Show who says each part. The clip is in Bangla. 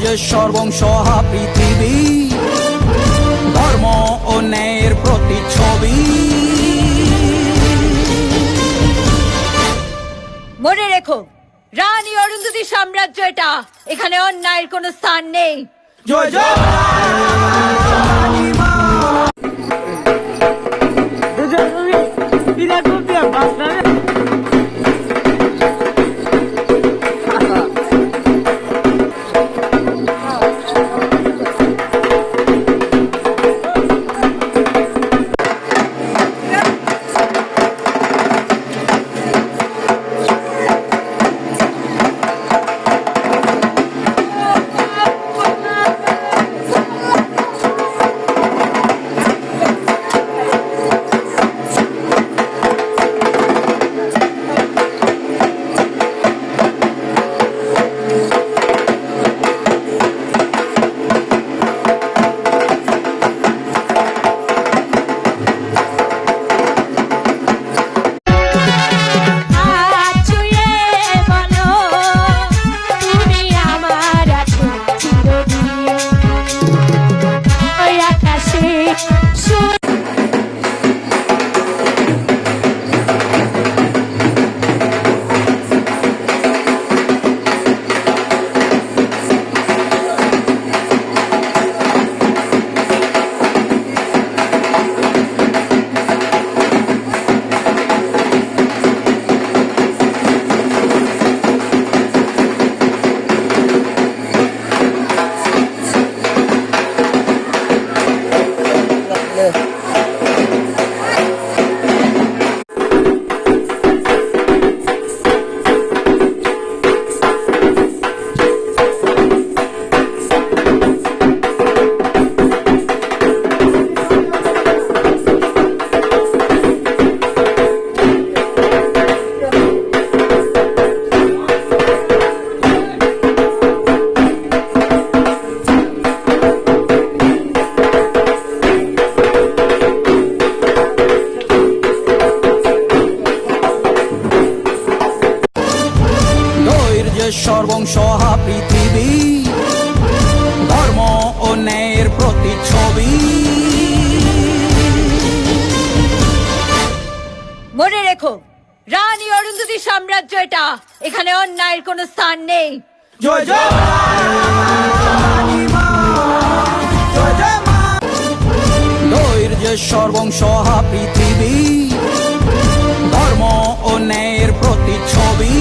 Speaker 1: ধৈর্যের সর্বংসহা পৃথিবী, ধর্ম ও ন্যায়ের প্রতিচ্ছবি।
Speaker 2: মনে রেখো, রানী অরুন্ধতী সাম্রাজ্য এটা, এখানে অন্যায়ের কোনো স্থান নেই।
Speaker 1: জয় জয় সর্বংসহা পৃথিবী, ধর্ম ও ন্যায়ের প্রতিচ্ছবি।
Speaker 2: মনে রেখো, রানী অরুন্ধতী সাম্রাজ্য এটা, এখানে অন্যায়ের কোনো স্থান নেই।
Speaker 1: জয় জয় ধৈর্যের সর্বংসহা পৃথিবী, ধর্ম ও ন্যায়ের প্রতিচ্ছবি।